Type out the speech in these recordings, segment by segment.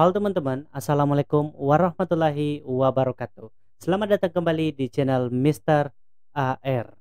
Halo teman-teman, Assalamualaikum warahmatullahi wabarakatuh. Selamat datang kembali di channel Mr. AR.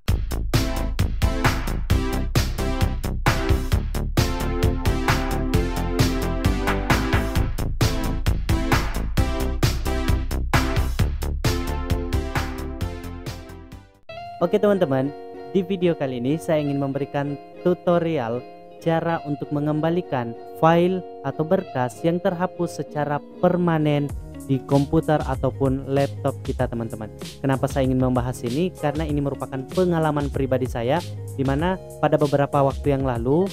Oke teman-teman, di video kali ini saya ingin memberikan tutorial cara untuk mengembalikan file atau berkas yang terhapus secara permanen di komputer ataupun laptop kita teman-teman. Kenapa saya ingin membahas ini? Karena ini merupakan pengalaman pribadi saya, di mana pada beberapa waktu yang lalu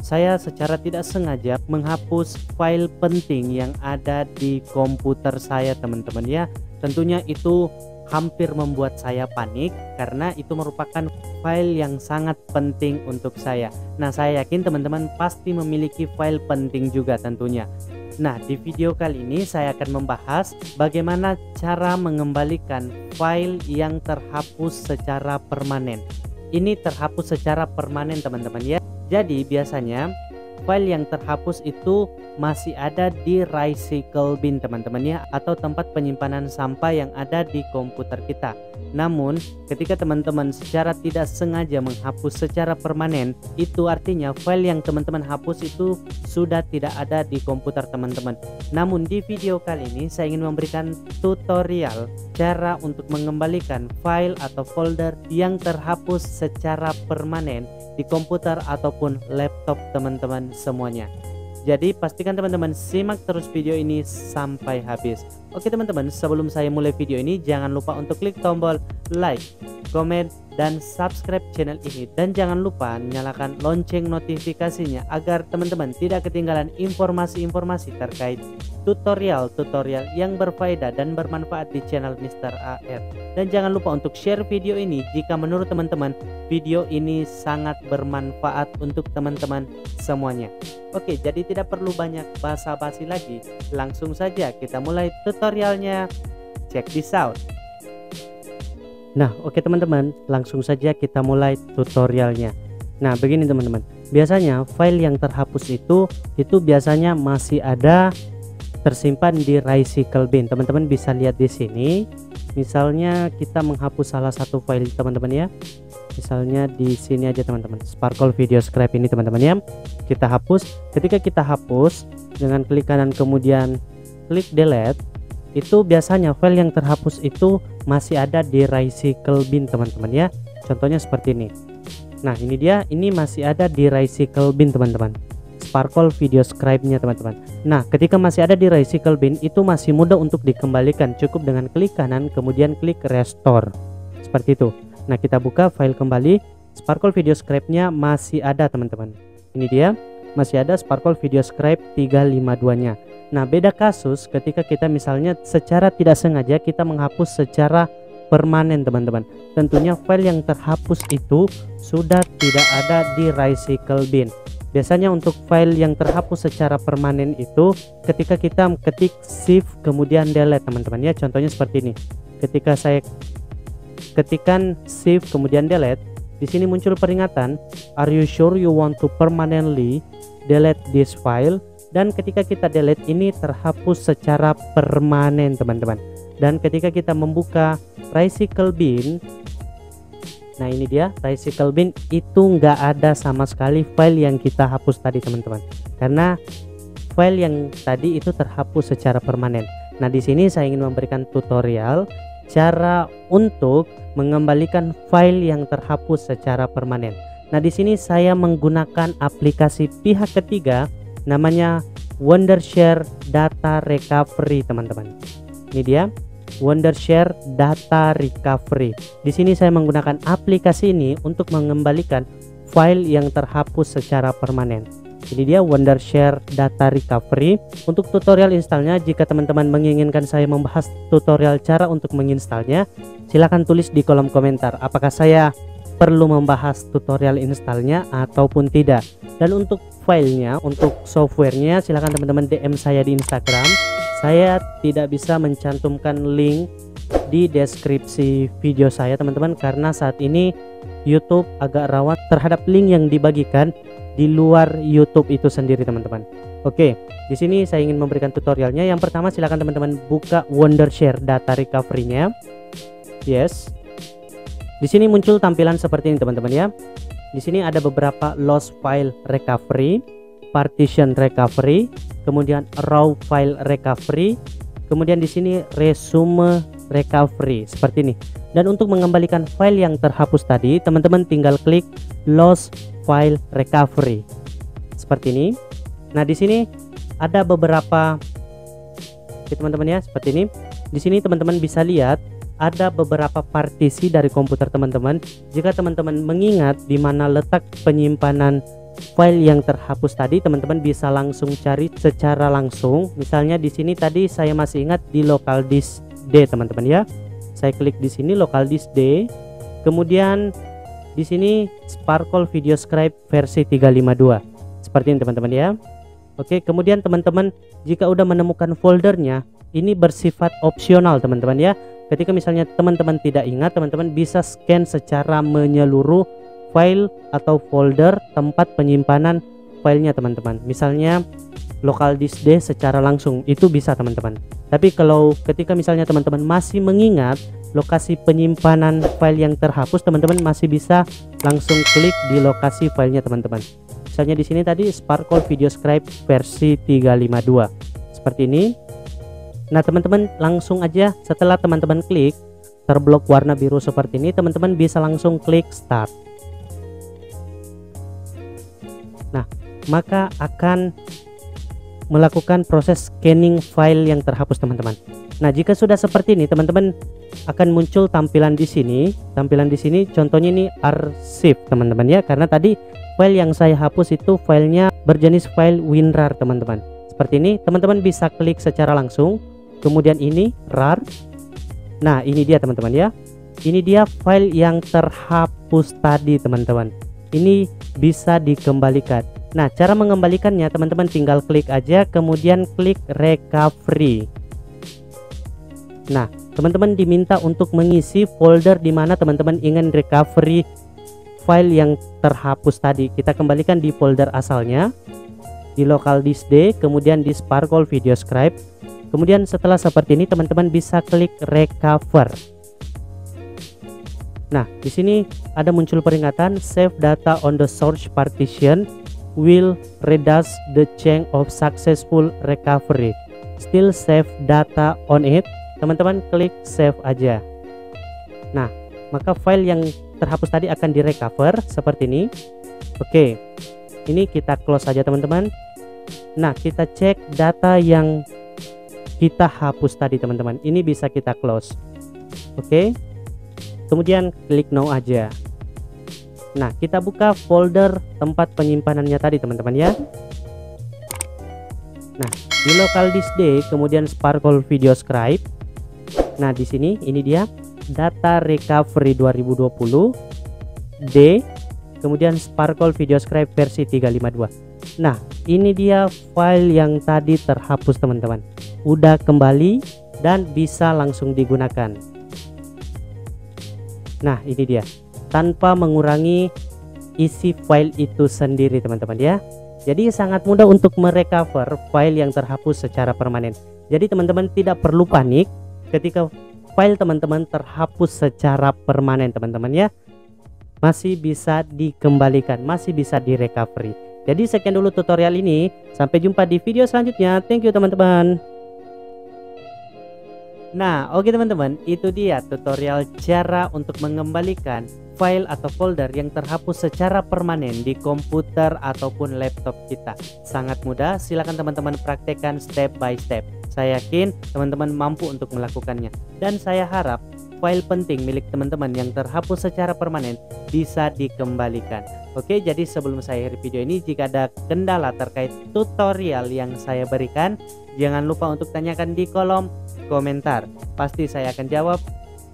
saya secara tidak sengaja menghapus file penting yang ada di komputer saya teman-teman ya. Tentunya itu hampir membuat saya panik karena itu merupakan file yang sangat penting untuk saya. Nah, saya yakin teman-teman pasti memiliki file penting juga tentunya. Nah, di video kali ini saya akan membahas bagaimana cara mengembalikan file yang terhapus secara permanen. Ini terhapus secara permanen teman-teman ya. Jadi biasanya file yang terhapus itu masih ada di recycle bin teman-teman ya, atau tempat penyimpanan sampah yang ada di komputer kita. Namun ketika teman-teman secara tidak sengaja menghapus secara permanen, itu artinya file yang teman-teman hapus itu sudah tidak ada di komputer teman-teman. Namun di video kali ini saya ingin memberikan tutorial cara untuk mengembalikan file atau folder yang terhapus secara permanen di komputer ataupun laptop teman-teman semuanya. Jadi pastikan teman-teman simak terus video ini sampai habis. Oke teman-teman, sebelum saya mulai video ini jangan lupa untuk klik tombol like, komen, dan subscribe channel ini. Dan jangan lupa nyalakan lonceng notifikasinya agar teman-teman tidak ketinggalan informasi-informasi terkait tutorial-tutorial yang berfaedah dan bermanfaat di channel Mr. AR. Dan jangan lupa untuk share video ini jika menurut teman-teman video ini sangat bermanfaat untuk teman-teman semuanya. Oke, jadi tidak perlu banyak basa-basi lagi, langsung saja kita mulai tutorialnya. Check this out. Nah, oke teman-teman, langsung saja kita mulai tutorialnya. Nah, begini teman-teman. Biasanya file yang terhapus itu biasanya masih ada tersimpan di recycle bin. Teman-teman bisa lihat di sini. Misalnya kita menghapus salah satu file teman-teman ya. Misalnya di sini aja teman-teman, Sparkle Video Scribe ini teman-teman ya. Kita hapus. Ketika kita hapus dengan klik kanan kemudian klik delete, itu biasanya file yang terhapus itu masih ada di recycle bin teman-teman ya. Contohnya seperti ini. Nah, ini dia, ini masih ada di recycle bin teman-teman. Sparkle Video Scribe-nya teman-teman. Nah, ketika masih ada di recycle bin itu masih mudah untuk dikembalikan. Cukup dengan klik kanan kemudian klik restore. Seperti itu. Nah, kita buka file kembali. Sparkle Video Scribe-nya masih ada teman-teman. Ini dia, masih ada Sparkle Video Scribe 352-nya. Nah, beda kasus ketika kita misalnya secara tidak sengaja kita menghapus secara permanen teman-teman. Tentunya file yang terhapus itu sudah tidak ada di recycle bin. Biasanya untuk file yang terhapus secara permanen itu ketika kita ketik shift kemudian delete teman-teman ya. Contohnya seperti ini. Ketika saya ketikkan shift kemudian delete, di sini muncul peringatan, are you sure you want to permanently delete this file? Dan ketika kita delete ini terhapus secara permanen teman-teman. Dan ketika kita membuka recycle bin, nah ini dia recycle bin, itu nggak ada sama sekali file yang kita hapus tadi teman-teman. Karena file yang tadi itu terhapus secara permanen. Nah, di sini saya ingin memberikan tutorial cara untuk mengembalikan file yang terhapus secara permanen. Nah, di sini saya menggunakan aplikasi pihak ketiga namanya Wondershare Data Recovery teman-teman. Ini dia Wondershare Data Recovery. Di sini saya menggunakan aplikasi ini untuk mengembalikan file yang terhapus secara permanen. Ini dia Wondershare Data Recovery. Untuk tutorial installnya, jika teman-teman menginginkan saya membahas tutorial cara untuk menginstalnya, silahkan tulis di kolom komentar apakah saya perlu membahas tutorial installnya ataupun tidak. Dan untuk filenya, untuk softwarenya, silahkan teman-teman DM saya di Instagram. Saya tidak bisa mencantumkan link di deskripsi video saya teman-teman, karena saat ini YouTube agak rawan terhadap link yang dibagikan di luar YouTube itu sendiri teman-teman. Oke, Di sini saya ingin memberikan tutorialnya. Yang pertama, silakan teman-teman buka Wondershare data recovery-nya. Yes. Di sini muncul tampilan seperti ini teman-teman ya. Di sini ada beberapa lost file recovery, partition recovery, kemudian raw file recovery, kemudian di sini resume recovery seperti ini. Dan untuk mengembalikan file yang terhapus tadi, teman-teman tinggal klik lost file recovery seperti ini. Nah, di sini ada beberapa, teman-teman ya, seperti ini. Di sini teman-teman bisa lihat ada beberapa partisi dari komputer teman-teman. Jika teman-teman mengingat di mana letak penyimpanan file yang terhapus tadi, teman-teman bisa langsung cari secara langsung. Misalnya di sini tadi saya masih ingat di local disk D, teman-teman ya. Saya klik di sini local disk D. Kemudian di sini Sparkle Video Scribe versi 352. Seperti ini teman-teman ya. Oke, kemudian teman-teman jika udah menemukan foldernya, ini bersifat opsional teman-teman ya. Ketika misalnya teman-teman tidak ingat, teman-teman bisa scan secara menyeluruh file atau folder tempat penyimpanan filenya teman-teman. Misalnya local disk D secara langsung, itu bisa teman-teman. Tapi kalau ketika misalnya teman-teman masih mengingat lokasi penyimpanan file yang terhapus, teman-teman masih bisa langsung klik di lokasi filenya teman-teman. Misalnya di sini tadi Sparkle Video Scribe versi 352 seperti ini. Nah, teman-teman langsung aja setelah teman-teman klik terblok warna biru seperti ini, teman-teman bisa langsung klik start. Nah, maka akan melakukan proses scanning file yang terhapus teman-teman. Nah, jika sudah seperti ini, teman-teman akan muncul tampilan di sini. Tampilan di sini contohnya ini archive teman-teman ya, karena tadi file yang saya hapus itu filenya berjenis file WinRAR teman-teman. Seperti ini, teman-teman bisa klik secara langsung. Kemudian ini RAR. Nah, ini dia teman-teman ya. Ini dia file yang terhapus tadi teman-teman. Ini bisa dikembalikan. Nah, cara mengembalikannya teman-teman tinggal klik aja, kemudian klik recovery. Nah, teman-teman diminta untuk mengisi folder di mana teman-teman ingin recovery file yang terhapus tadi. Kita kembalikan di folder asalnya, di local disk D, kemudian di Sparkle Video Scribe. Kemudian setelah seperti ini, teman-teman bisa klik recover. Nah, di sini ada muncul peringatan save data on the source partition will reduce the chance of successful recovery. Still save data on it. Teman-teman klik save aja. Nah, maka file yang terhapus tadi akan direcover seperti ini. Oke, ini kita close aja teman-teman. Nah, kita cek data yang kita hapus tadi teman-teman. Ini bisa kita close. Oke, kemudian klik no aja. Nah, kita buka folder tempat penyimpanannya tadi teman-teman ya. Nah, di local disk D, kemudian Sparkle Video Scribe. Nah, di sini ini dia data recovery 2020 D, kemudian Sparkle Video Scribe versi 352. Nah, ini dia file yang tadi terhapus teman-teman. Udah kembali dan bisa langsung digunakan. Nah, ini dia, tanpa mengurangi isi file itu sendiri teman-teman ya. Jadi sangat mudah untuk merecover file yang terhapus secara permanen. Jadi teman-teman tidak perlu panik ketika file teman-teman terhapus secara permanen teman-teman ya. Masih bisa dikembalikan, masih bisa direcovery. Jadi sekian dulu tutorial ini, sampai jumpa di video selanjutnya. Thank you teman-teman. Nah, oke teman-teman, itu dia tutorial cara untuk mengembalikan file atau folder yang terhapus secara permanen di komputer ataupun laptop kita. Sangat mudah, silakan teman-teman praktekkan step by step. Saya yakin teman-teman mampu untuk melakukannya, dan saya harap file penting milik teman-teman yang terhapus secara permanen bisa dikembalikan. Oke, jadi sebelum saya akhiri video ini, jika ada kendala terkait tutorial yang saya berikan, jangan lupa untuk tanyakan di kolom komentar. Pasti saya akan jawab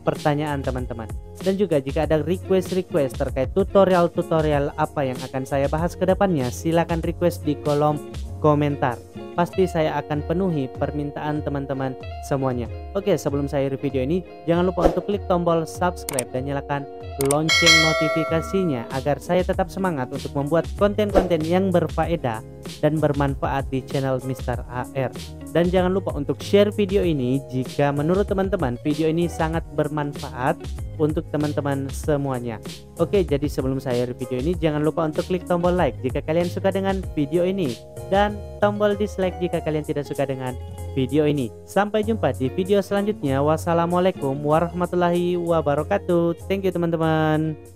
pertanyaan teman-teman. Dan juga jika ada request terkait tutorial-tutorial apa yang akan saya bahas ke depannya, silakan request di kolom komentar. pasti saya akan penuhi permintaan teman-teman semuanya. Oke, sebelum saya review video ini, jangan lupa untuk klik tombol subscribe dan nyalakan lonceng notifikasinya agar saya tetap semangat untuk membuat konten-konten yang berfaedah dan bermanfaat di channel Mr. AR. Dan jangan lupa untuk share video ini jika menurut teman-teman video ini sangat bermanfaat untuk teman-teman semuanya. Oke, jadi sebelum saya review video ini, jangan lupa untuk klik tombol like jika kalian suka dengan video ini dan tombol dislike jika kalian tidak suka dengan video ini. Sampai jumpa di video selanjutnya. Wassalamualaikum warahmatullahi wabarakatuh. Thank you teman-teman.